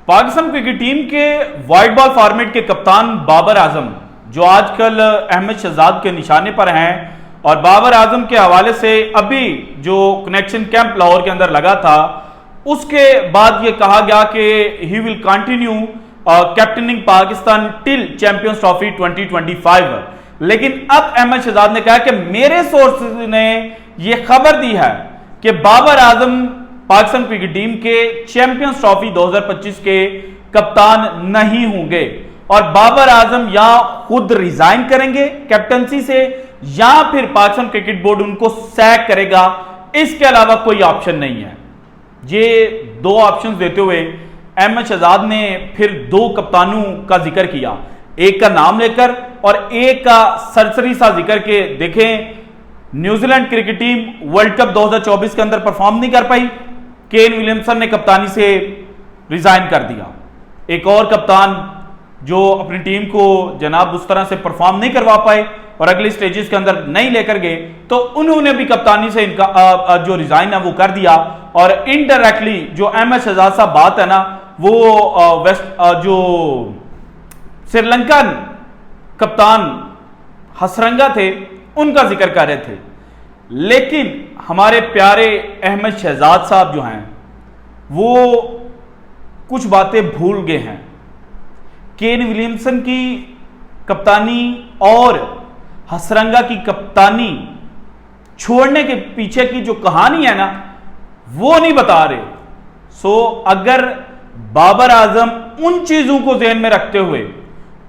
Pakistan cricket team के white ball format के कप्तान बाबर आजम, जो आजकल अहमद शहजाद के निशाने पर हैं, और बाबर आजम के हवाले से अभी जो कनेक्शन कैंप लाहौर के अंदर लगा था, उसके बाद ये कहा गया कि he will continue captaining Pakistan till champions trophy 2025। लेकिन अब अहमद शहजाद ने कहा कि मेरे सोर्सेज ने यह खबर दी है कि बाबर आजम पाकिस्तान क्रिकेट टीम के चैंपियंस ट्रॉफी 2025 के कप्तान नहीं होंगे, और बाबर आजम या खुद रिजाइन करेंगे कैप्टनसी से या फिर पाकिस्तान क्रिकेट बोर्ड उनको सैक करेगा। इसके अलावा कोई ऑप्शन नहीं है। ये दो ऑप्शन देते हुए अहमद शहजाद ने फिर दो कप्तानों का जिक्र किया, एक का नाम लेकर और एक का सरसरी सा जिक्र के। देखें, New Zealand cricket team world cup 2024 के अंदर परफॉर्म नहीं कर पाई, केन विलियमसन ने कप्तानी से रिजाइन कर दिया। एक और कप्तान जो अपनी टीम को जनाब उस तरह से परफॉर्म नहीं करवा पाए और अगली स्टेजेस के अंदर नहीं लेकर गए, तो उन्होंने भी कप्तानी से इनका जो रिजाइन है वो कर दिया। और इनडायरेक्टली जो अहमद शहजाद साहब बात है ना, वो जो श्रीलंकन कप्तान हसरंगा थे उनका जिक्र कर रहे थे। लेकिन हमारे प्यारे अहमद शहजाद साहब जो हैं वो कुछ बातें भूल गए हैं। केन विलियमसन की कप्तानी और हसरंगा की कप्तानी छोड़ने के पीछे की जो कहानी है ना, वो नहीं बता रहे। सो अगर बाबर आजम उन चीजों को ध्यान में रखते हुए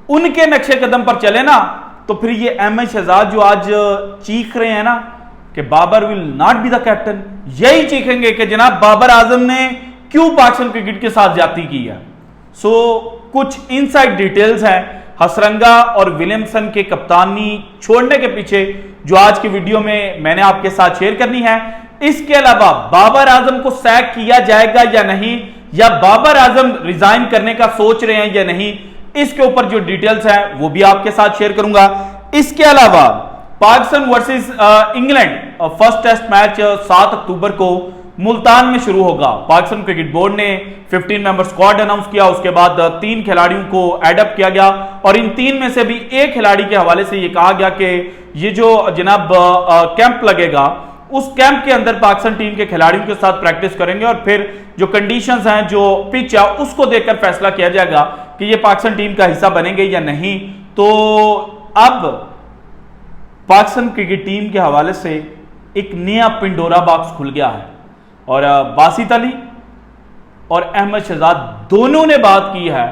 उनके नक्शे कदम पर चले ना, तो फिर ये अहमद शहजाद जो आज चीख रहे हैं ना कि Babar will not be the captain, यही चीखेंगे कि जनाब बाबर आजम ने क्यों पाकिस्तान क्रिकेट के साथ ज्यादती की है। सो कुछ इनसाइड डिटेल्स हैं हसरंगा और विलियमसन के कप्तानी छोड़ने के पीछे, जो आज की वीडियो में मैंने आपके साथ शेयर करनी है। इसके अलावा बाबर आजम को सैक किया जाएगा या नहीं, या बाबर आजम रिजाइन करने का सोच रहे हैं या नहीं, इसके ऊपर जो डिटेल्स हैं वो भी आपके साथ शेयर करूंगा। इसके अलावा Pakistan versus England first test match 7 अक्टूबर को मुल्तान में शुरू होगा। पाकिस्तान क्रिकेट बोर्ड ने 15 मेंबर स्क्वाड अनाउंस किया, उसके बाद 3 खिलाड़ियों को एडअप किया गया, और इन 3 में से भी एक खिलाड़ी के हवाले से यह कहा गया कि ये जो जनाब कैंप लगेगा, उस कैंप के अंदर पाकिस्तान टीम के खिलाड़ियों के साथ प्रैक्टिस करेंगे, और फिर जो कंडीशंस हैं, जो पिच है, उसको देखकर फैसला किया जाएगा कि ये पाकिस्तान टीम का हिस्सा बनेंगे या नहीं। तो अब पाकिस्तान क्रिकेट टीम के हवाले से एक नया पिंडोरा बॉक्स खुल गया है, और बासित अली और अहमद शहजाद दोनों ने बात की है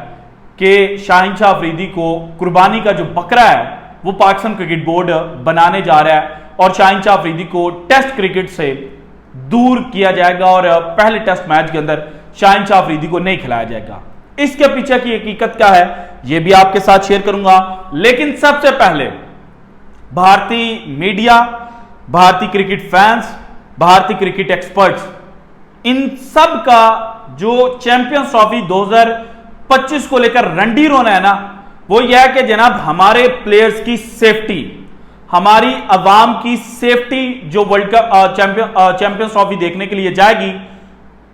कि शाहीन शाह अफरीदी को कुर्बानी का जो बकरा है वो पाकिस्तान क्रिकेट बोर्ड बनाने जा रहा है, और शाहीन शाह अफरीदी को टेस्ट क्रिकेट से दूर किया जाएगा, और पहले टेस्ट मैच के अंदर शाहीन शाह अफरीदी को नहीं खिलाया जाएगा। इसके पीछे की हकीकत क्या है यह भी आपके साथ शेयर करूंगा। लेकिन सबसे पहले भारतीय मीडिया, भारतीय क्रिकेट फैंस, भारतीय क्रिकेट एक्सपर्ट्स, इन सब का जो चैंपियंस ट्रॉफी 2025 को लेकर रंडी रोना है ना, वो यह है कि जनाब हमारे प्लेयर्स की सेफ्टी, हमारी अवाम की सेफ्टी जो वर्ल्ड कप चैंपियंस ट्रॉफी देखने के लिए जाएगी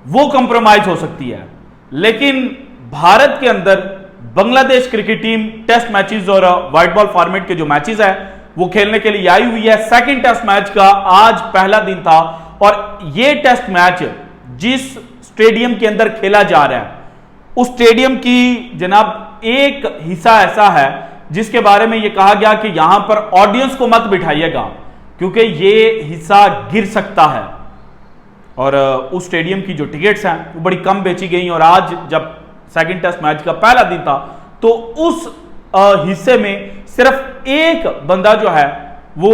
वो कंप्रोमाइज हो सकती है। लेकिन भारत के अंदर Bangladesh cricket team test matches और व्हाइट बॉल फॉर्मेट के जो मैचेस है वो खेलने के लिए आई हुई है। सेकंड टेस्ट मैच का आज पहला दिन था, और ये टेस्ट मैच जिस स्टेडियम के अंदर खेला जा रहा है उस स्टेडियम की जनाब एक हिस्सा ऐसा है जिसके बारे में यह कहा गया कि यहां पर ऑडियंस को मत बिठाइएगा क्योंकि ये हिस्सा गिर सकता है, और उस स्टेडियम की जो टिकट्स हैं वो बड़ी कम बेची गई। और आज जब सेकंड टेस्ट मैच का पहला दिन था तो उस हिस्से में सिर्फ एक बंदा जो है वो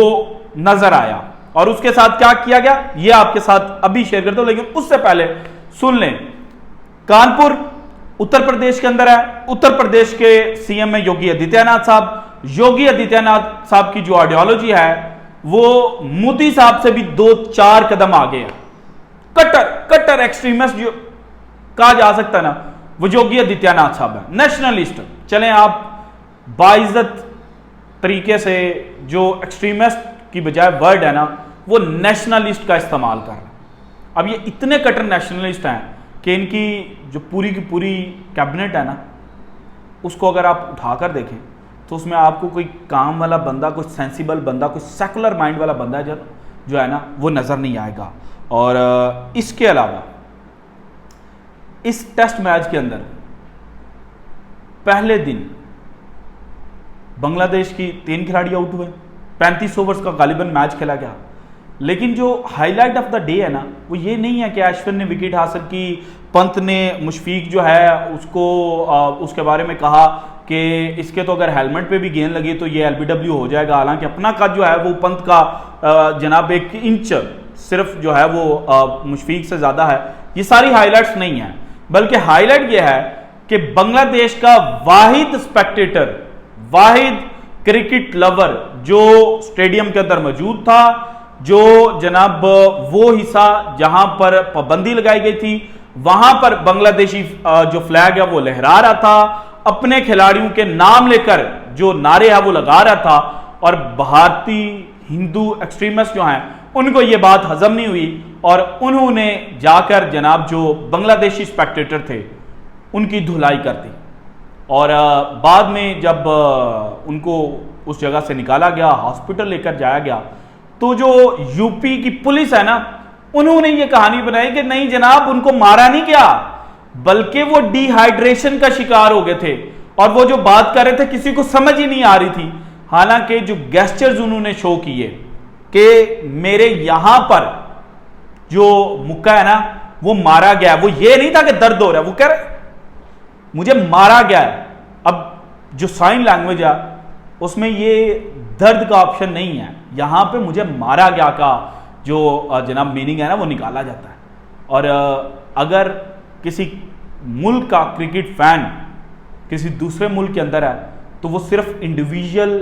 नजर आया, और उसके साथ क्या किया गया ये आपके साथ अभी शेयर करता हूं। लेकिन उससे पहले सुन लें, कानपुर उत्तर प्रदेश के अंदर है। उत्तर प्रदेश के सीएम है योगी आदित्यनाथ साहब। योगी आदित्यनाथ साहब की जो आइडियोलॉजी है वो मोदी साहब से भी 2-4 कदम आगे है। कट्टर एक्सट्रीमिस्ट जो कहा जा सकता है ना, वो योगी आदित्यनाथ साहब है। नेशनलिस्ट, चलें आप बाइज्जत तरीके से जो एक्सट्रीमिस्ट की बजाय वर्ड है ना वो नेशनलिस्ट का इस्तेमाल कर रहे हैं। अब ये इतने कट्टर नेशनलिस्ट हैं कि इनकी जो पूरी की पूरी कैबिनेट है ना, उसको अगर आप उठाकर देखें तो उसमें आपको कोई काम वाला बंदा, कोई सेंसिबल बंदा, कोई सेकुलर माइंड वाला बंदा जो है ना वो नज़र नहीं आएगा। और इसके अलावा इस टेस्ट मैच के अंदर पहले दिन बांग्लादेश की 3 खिलाड़ी आउट हुए, 35 ओवर्स का गालिबन मैच खेला गया। लेकिन जो हाईलाइट ऑफ द डे है ना वो ये नहीं है कि अश्विन ने विकेट हासिल की, पंत ने मुशफीक जो है उसको उसके बारे में कहा कि इसके तो अगर हेलमेट पे भी गेंद लगी तो ये एलबीडब्ल्यू हो जाएगा, हालांकि अपना कद जो है वो पंत का जनाब 1 इंच सिर्फ जो है वो मुशफीक से ज़्यादा है। ये सारी हाईलाइट्स नहीं है, बल्कि हाईलाइट ये है कि बांग्लादेश का वाहिद स्पेक्टेटर, वाहिद क्रिकेट लवर जो स्टेडियम के अंदर मौजूद था, जो जनाब वो हिस्सा जहां पर पाबंदी लगाई गई थी वहां पर बांग्लादेशी जो फ्लैग है वो लहरा रहा था, अपने खिलाड़ियों के नाम लेकर जो नारे है वो लगा रहा था। और भारतीय हिंदू एक्सट्रीमिस्ट जो हैं उनको ये बात हजम नहीं हुई और उन्होंने जाकर जनाब जो बांग्लादेशी स्पेक्टेटर थे उनकी धुलाई कर दी। और बाद में जब उनको उस जगह से निकाला गया, हॉस्पिटल लेकर जाया गया, तो जो यूपी की पुलिस है ना उन्होंने ये कहानी बनाई कि नहीं जनाब उनको मारा नहीं गया, बल्कि वो डिहाइड्रेशन का शिकार हो गए थे और वो जो बात कर रहे थे किसी को समझ ही नहीं आ रही थी। हालांकि जो गेस्चर्स उन्होंने शो किए कि मेरे यहां पर जो मुक्का है ना वो मारा गया, वो ये नहीं था कि दर्द हो रहा है, वो कह रहे मुझे मारा गया है। अब जो साइन लैंग्वेज है उसमें ये दर्द का ऑप्शन नहीं है, यहां पे मुझे मारा गया का जो जनाब मीनिंग है ना वो निकाला जाता है। और अगर किसी मुल्क का क्रिकेट फैन किसी दूसरे मुल्क के अंदर है तो वो सिर्फ इंडिविजुअल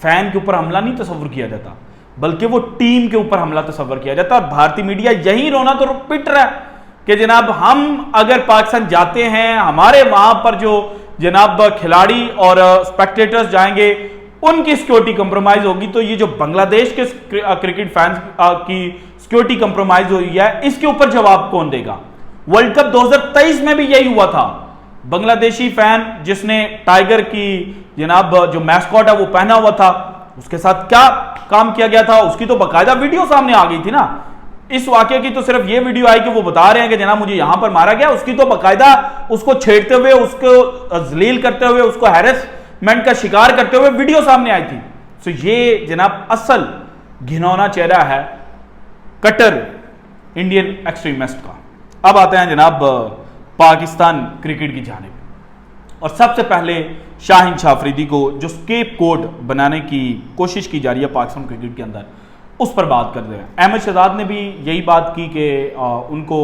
फैन के ऊपर हमला नहीं तस्वर किया जाता, बल्कि वो टीम के ऊपर हमला तस्वर किया जाता है। और भारतीय मीडिया यही रोना तो पिट रहा है कि जनाब हम अगर पाकिस्तान जाते हैं, हमारे वहां पर जो जनाब खिलाड़ी और स्पेक्टेटर्स जाएंगे उनकी सिक्योरिटी कंप्रोमाइज होगी, तो ये जो बांग्लादेश के क्रिकेट फैंस की सिक्योरिटी कंप्रोमाइज हुई है इसके ऊपर जवाब कौन देगा। वर्ल्ड कप 2023 में भी यही हुआ था, बांग्लादेशी फैन जिसने टाइगर की जनाब जो मैस्कॉट है वो पहना हुआ था, उसके साथ क्या काम किया गया था उसकी तो बाकायदा वीडियो सामने आ गई थी ना। इस वाकये की तो सिर्फ ये वीडियो आई कि वो बता रहे हैं कि जनाब मुझे यहां पर मारा गया, उसकी तो बाकायदा उसको छेड़ते हुए, उसको जलील करते हुए, उसको हैरेसमेंट का शिकार करते हुए वीडियो सामने आई थी। तो ये जनाब असल घिनौना चेहरा है कट्टर इंडियन एक्सट्रीमिस्ट का। अब आते हैं जनाब पाकिस्तान क्रिकेट की जानिब, और सबसे पहले शाहीन शाह अफरीदी को जो स्केप कोड बनाने की कोशिश की जा रही है पाकिस्तान क्रिकेट के अंदर, उस पर बात कर रहे हैं। अहमद शहजाद ने भी यही बात की कि उनको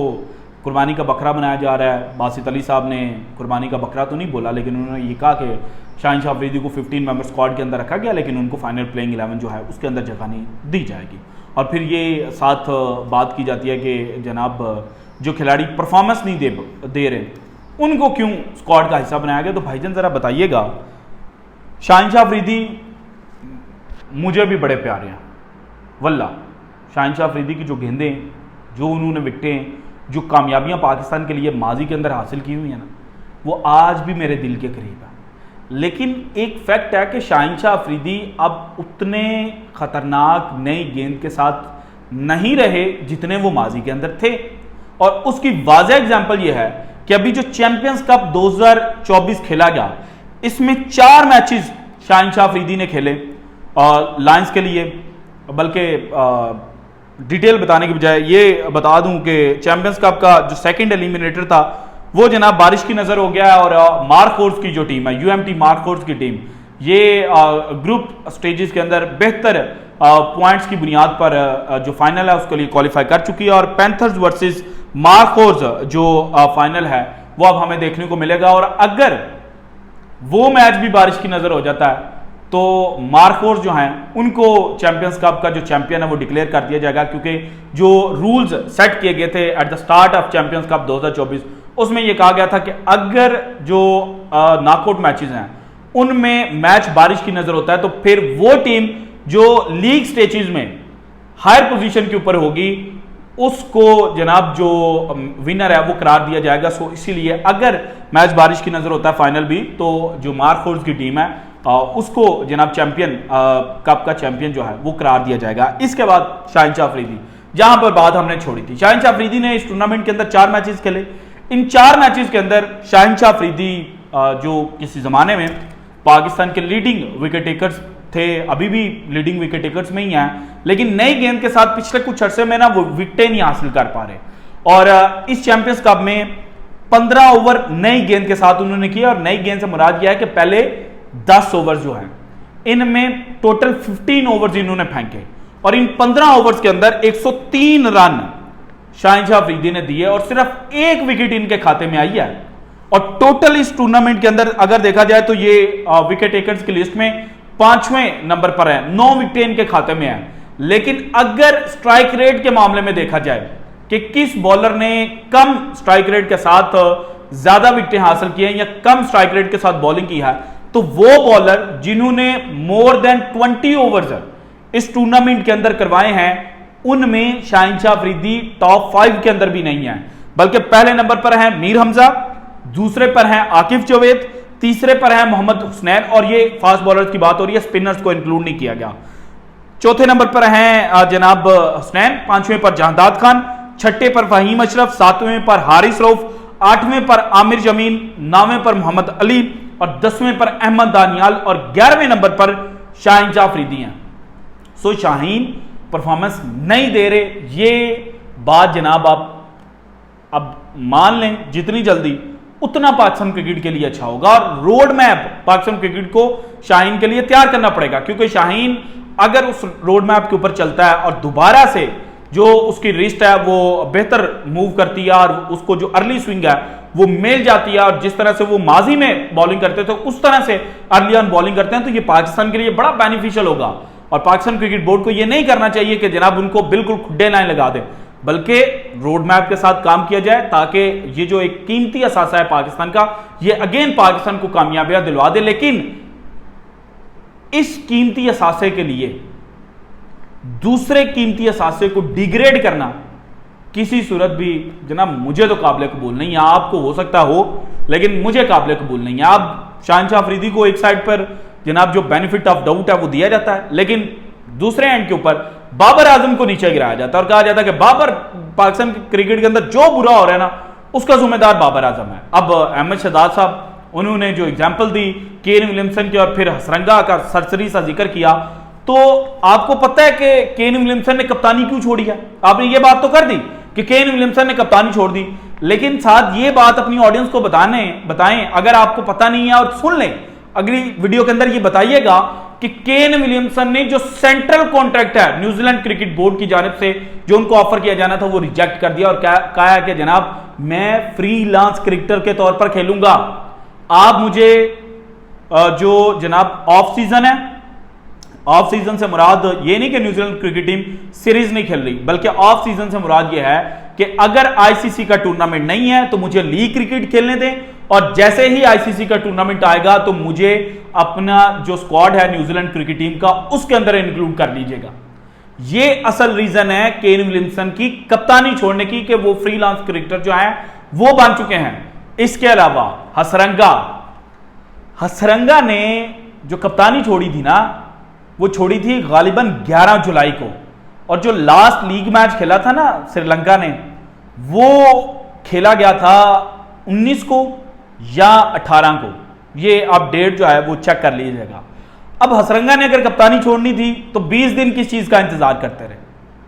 कुर्बानी का बकरा बनाया जा रहा है। बासित अली साहब ने कुर्बानी का बकरा तो नहीं बोला, लेकिन उन्होंने ये कहा कि शाहीन शाह अफरीदी को 15 मेंबर स्क्वाड के अंदर रखा गया, लेकिन उनको फाइनल प्लेइंग 11 जो है उसके अंदर जगह नहीं दी जाएगी। और फिर ये साथ बात की जाती है कि जनाब जो खिलाड़ी परफॉर्मेंस नहीं दे रहे उनको क्यों स्क्वाड का हिस्सा बनाया गया। तो भाईजान ज़रा बताइएगा, शाहीन शाह अफरीदी मुझे भी बड़े प्यारे हैं वल्ला। शाहीन शाह अफरीदी की जो गेंदें, जो उन्होंने विकटें, जो कामयाबियां पाकिस्तान के लिए माजी के अंदर हासिल की हुई हैं ना, वो आज भी मेरे दिल के करीब है। लेकिन एक फैक्ट है कि शाहीन शाह अफरीदी अब उतने खतरनाक नई गेंद के साथ नहीं रहे जितने वो माजी के अंदर थे। और उसकी वाज़ेह एग्जाम्पल ये है कि अभी जो चैंपियंस कप 2024 खेला गया, इसमें 4 मैचेस शाहीन शाह अफरीदी ने खेले लायंस के लिए। बल्कि डिटेल बताने के बजाय ये बता दूं कि चैंपियंस कप का जो सेकंड एलिमिनेटर था वो जनाब बारिश की नज़र हो गया। और मार्क फोर्स की जो टीम है, यूएमटी मार्क फोर्स की टीम, ये ग्रुप स्टेजेस के अंदर बेहतर पॉइंट्स की बुनियाद पर जो फाइनल है उसके लिए क्वालिफाई कर चुकी है। और पैंथर्स वर्सेस मार्क फोर्स जो फाइनल है वो अब हमें देखने को मिलेगा। और अगर वो मैच भी बारिश की नज़र हो जाता है तो मार्क फोर्स जो हैं उनको चैंपियंस कप का जो चैंपियन है वो डिक्लेयर कर दिया जाएगा, क्योंकि जो रूल्स सेट किए गए थे at the start of champions cup 2024 उसमें यह कहा गया था कि अगर जो नॉकआउट मैचेस हैं उनमें मैच बारिश की नजर होता है तो फिर वो टीम जो लीग स्टेजेस में हायर पोजीशन के ऊपर होगी उसको जनाब जो विनर है वो करार दिया जाएगा। सो इसीलिए अगर मैच बारिश की नजर होता है फाइनल भी, तो जो मार्कोर्स की टीम है उसको जनाब चैंपियन कप का चैंपियन जो है वो करार दिया जाएगा। इसके बाद शाहिनशाह अफरीदी, जहां पर बात हमने छोड़ी थी, शाहिनशाह अफरीदी ने इस टूर्नामेंट के अंदर 4 मैचेस खेले। इन 4 मैचेस के अंदर शाहिनशाह अफरीदी जो किसी जमाने में पाकिस्तान के लीडिंग विकेट टेकर्स थे, अभी भी लीडिंग विकेट टेकर्स में ही हैं, लेकिन नई गेंद के साथ पिछले कुछ अरसे में ना वो विकेटें नहीं हासिल कर पा रहे। और इस चैंपियंस कप में 15 ओवर नई गेंद के साथ उन्होंने किया, और नई गेंद से मुराद यह है कि पहले 10 ओवर जो हैं इनमें टोटल 15 ओवर्स इन्होंने फेंके, और इन 15 ओवर्स के अंदर 103 रन शाहिनशाह अफरीदी ने दिए, और सिर्फ 1 विकेट इनके खाते में आई है। और टोटल इस टूर्नामेंट के अंदर अगर देखा जाए तो ये विकेट टेकर्स की लिस्ट में 5वें नंबर पर है, 9 विकेट इनके खाते में है। लेकिन अगर स्ट्राइक रेट के मामले में देखा जाए कि किस बॉलर ने कम स्ट्राइक रेट के साथ ज्यादा विकेटें हासिल की हैं या कम स्ट्राइक रेट के साथ बॉलिंग की है, तो वो बॉलर जिन्होंने मोर देन 20 ओवर्स इस टूर्नामेंट के अंदर करवाए हैं, उनमें शाहिनशाह अफरीदी टॉप 5 के अंदर भी नहीं है। बल्कि पहले नंबर पर है मीर हमजा, दूसरे पर है आकिफ जावेद, तीसरे पर है मोहम्मद हुसनैन, और ये फास्ट बॉलर्स की बात हो रही है, स्पिनर्स को इंक्लूड नहीं किया गया। चौथे नंबर पर हैं जनाब हुसनैन, 5वें पर जहांदाद खान, 6ठे पर फहीम अशरफ, 7वें पर हारिस रऊफ, 8वें पर आमिर जमीन, 9वें पर मोहम्मद अली, और 10वें पर अहमद दानियाल, और 11वें नंबर पर शाहिनशाह अफरीदी हैं। सो शाहीन परफॉर्मेंस नहीं दे रहे, ये बात जनाब आप अब मान लें जितनी जल्दी उतना पाकिस्तान क्रिकेट के लिए अच्छा होगा, और रोड मैप पाकिस्तान क्रिकेट को शाहीन के लिए तैयार करना पड़ेगा, क्योंकि शाहीन अगर उस रोड मैप के ऊपर चलता है और दोबारा से जो उसकी रिस्ट है वो बेहतर मूव करती है, और उसको जो अर्ली स्विंग है वो मिल जाती है, और जिस तरह से वो माजी में बॉलिंग करते थे उस तरह से अर्ली ऑन बॉलिंग करते हैं, तो ये पाकिस्तान के लिए बड़ा बेनिफिशियल होगा। और पाकिस्तान क्रिकेट बोर्ड को ये नहीं करना चाहिए कि जनाब उनको बिल्कुल खुड्डे लाइन लगा दे, बल्कि रोड मैप के साथ काम किया जाए, ताकि ये जो एक कीमती असासा है पाकिस्तान का, ये अगेन पाकिस्तान को कामयाबियां दिलवा दे। लेकिन इस कीमती असासे के लिए दूसरे कीमती असासे को डिग्रेड करना किसी सूरत भी जनाब मुझे तो काबिल कबूल नहीं है। आपको हो सकता हो, लेकिन मुझे काबिल कबूल नहीं है। आप शाहिनशाह अफरीदी को एक साइड पर जनाब जो बेनिफिट ऑफ डाउट है वो दिया जाता है, लेकिन दूसरे एंड के ऊपर बाबर आजम को नीचे गिराया जाता है और कहा जाता है कि बाबर पाकिस्तान क्रिकेट के अंदर जो बुरा हो रहा है ना उसका जिम्मेदार बाबर आजम है। अब अहमद शहजाद साहब उन्होंने जो एग्जाम्पल दी केन विलियमसन की और फिर हसरंगा का सरसरी सा जिक्र किया, तो आपको पता है कि केन विलियमसन ने कप्तानी क्यों छोड़ी है? आपने ये बात तो कर दी कि केन विलियमसन ने कप्तानी छोड़ दी, लेकिन साथ ये बात अपनी ऑडियंस को बताएं अगर आपको पता नहीं है, और सुन लें अगली वीडियो के अंदर ये बताइएगा कि केन विलियमसन ने जो सेंट्रल कॉन्ट्रैक्ट है न्यूजीलैंड क्रिकेट बोर्ड की जानिब से जो उनको ऑफर किया जाना था वो रिजेक्ट कर दिया और कहा है कि जनाब मैं फ्रीलांस क्रिकेटर के तौर पर खेलूंगा, आप मुझे जो जनाब ऑफ सीजन है, ऑफ सीजन से मुराद ये नहीं कि न्यूजीलैंड क्रिकेट टीम सीरीज नहीं खेल रही, बल्कि ऑफ सीजन से मुराद ये है कि अगर आईसीसी का टूर्नामेंट नहीं है तो मुझे लीग क्रिकेट खेलने दें, और जैसे ही आईसीसी का टूर्नामेंट आएगा तो मुझे अपना जो स्क्वाड है न्यूजीलैंड क्रिकेट टीम का उसके अंदर इंक्लूड कर लीजिएगा। ये असल रीजन है केन विलियमसन की कप्तानी छोड़ने की कि वो फ्रीलांस क्रिकेटर जो है वो बन चुके हैं। इसके अलावा हसरंगा ने जो कप्तानी छोड़ी थी ना वो छोड़ी थी गालिबन 11 जुलाई को, और जो लास्ट लीग मैच खेला था ना श्रीलंका ने वो खेला गया था 19 को या 18 को, ये आप डेट जो है वो चेक कर लीजिएगा। अब हसरंगा ने अगर कप्तानी छोड़नी थी तो 20 दिन किस चीज का इंतजार करते रहे,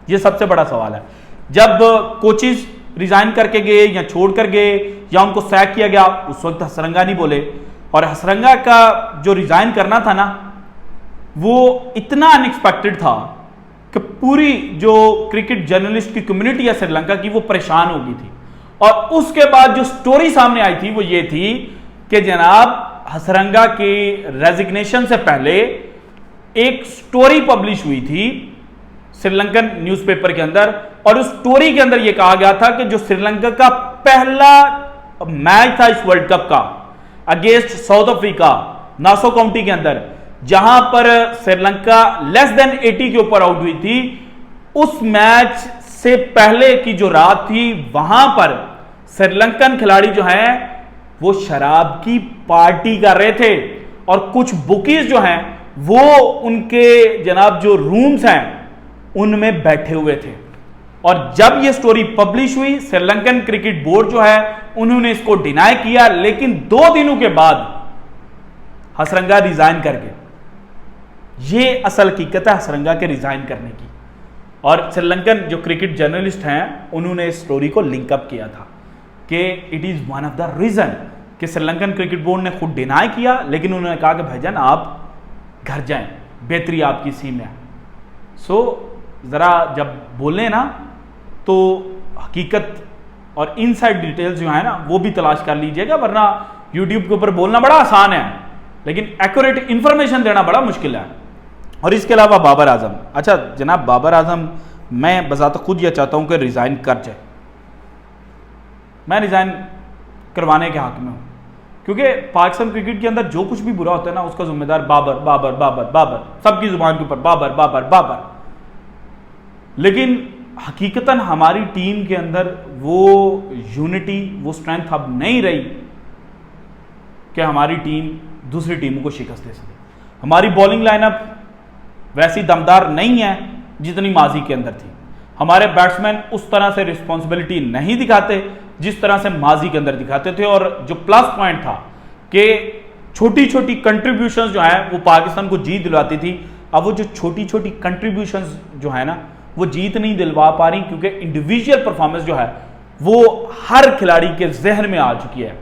ये सबसे बड़ा सवाल है। जब कोचेस रिजाइन करके गए या छोड़ कर गए या उनको सैक किया गया उस वक्त हसरंगा नहीं बोले, और हसरंगा का जो रिजाइन करना था ना वो इतना अनएक्सपेक्टेड था कि पूरी जो क्रिकेट जर्नलिस्ट की कम्युनिटी है श्रीलंका की वो परेशान हो गई थी। और उसके बाद जो स्टोरी सामने आई थी वो ये थी कि जनाब हसरंगा के रेजिग्नेशन से पहले एक स्टोरी पब्लिश हुई थी श्रीलंकन न्यूज़पेपर के अंदर, और उस स्टोरी के अंदर यह कहा गया था कि जो श्रीलंका का पहला मैच था इस वर्ल्ड कप का अगेंस्ट साउथ अफ्रीका नासो काउंटी के अंदर, जहां पर श्रीलंका लेस देन 80 के ऊपर आउट हुई थी, उस मैच से पहले की जो रात थी वहां पर श्रीलंकन खिलाड़ी जो हैं वो शराब की पार्टी कर रहे थे और कुछ बुकीज जो हैं वो उनके जनाब जो रूम्स हैं उनमें बैठे हुए थे। और जब ये स्टोरी पब्लिश हुई, श्रीलंकन क्रिकेट बोर्ड जो है उन्होंने इसको डिनाई किया, लेकिन 2 दिनों के बाद हसरंगा रिजाइन करके, ये असल हकीकत है हसरंगा के रिजाइन करने की। और श्रीलंकन जो क्रिकेट जर्नलिस्ट हैं उन्होंने इस स्टोरी को लिंकअप किया था कि it is one of the reason कि श्रीलंकन क्रिकेट बोर्ड ने खुद डिनाई किया, लेकिन उन्होंने कहा कि भाईजान आप घर जाएं, बेहतरी आपकी सी में है। सो जरा जब बोले ना तो हकीकत और इनसाइड डिटेल्स जो है ना वो भी तलाश कर लीजिएगा, वरना यूट्यूब के ऊपर बोलना बड़ा आसान है लेकिन एक्यूरेट इंफॉर्मेशन देना बड़ा मुश्किल है। और इसके अलावा बाबर आजम, अच्छा जनाब बाबर आजम, मैं बजाता खुद यह चाहता हूं कि रिजाइन कर जाए। मैं रिजाइन करवाने के हक में हूं, क्योंकि पाकिस्तान क्रिकेट के अंदर जो कुछ भी बुरा होता है ना उसका जिम्मेदार बाबर बाबर बाबर बाबर, सबकी जुबान के ऊपर बाबर बाबर बाबर। लेकिन हकीकतन हमारी टीम के अंदर वो यूनिटी, वो स्ट्रेंथ अब नहीं रही कि हमारी टीम दूसरी टीमों को शिकस्त दे सके। हमारी बॉलिंग लाइनअप वैसी दमदार नहीं है जितनी माजी के अंदर थी। हमारे बैट्समैन उस तरह से रिस्पॉन्सिबिलिटी नहीं दिखाते जिस तरह से माजी के अंदर दिखाते थे। और जो प्लस पॉइंट था कि छोटी छोटी कंट्रीब्यूशंस जो है वो पाकिस्तान को जीत दिलवाती थी, अब वो जो छोटी छोटी कंट्रीब्यूशंस जो है ना वो जीत नहीं दिलवा पा रही, क्योंकि इंडिविजुअल परफॉर्मेंस जो है वो हर खिलाड़ी के जहन में आ चुकी है।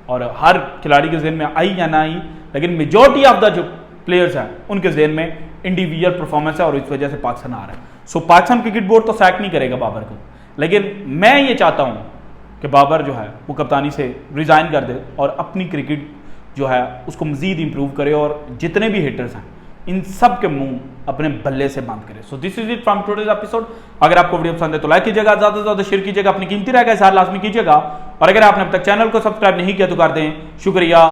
और हर खिलाड़ी के जहन में आई या ना आई, लेकिन मेजॉरिटी ऑफ द जो प्लेयर्स हैं उनके जहन में इंडिविजुअल परफॉर्मेंस है और इस वजह से पाकिस्तान आ रहा है। सो पाकिस्तान क्रिकेट बोर्ड तो सैक नहीं करेगा बाबर को, लेकिन मैं ये चाहता हूं कि बाबर जो है वो कप्तानी से रिजाइन कर दे और अपनी क्रिकेट जो है उसको मजीद इंप्रूव करे और जितने भी हिटर्स हैं इन सब के मुंह अपने बल्ले से बंद करे। So this is it from today's episode. अगर आपको वीडियो पसंद है तो लाइक कीजिएगा, ज्यादा से ज्यादा शेयर कीजिएगा, अपनी कीमती राय का इज़हार लाजमी कीजिएगा, और अगर आपने अब तक चैनल को सब्सक्राइब नहीं किया तो कर दें। शुक्रिया।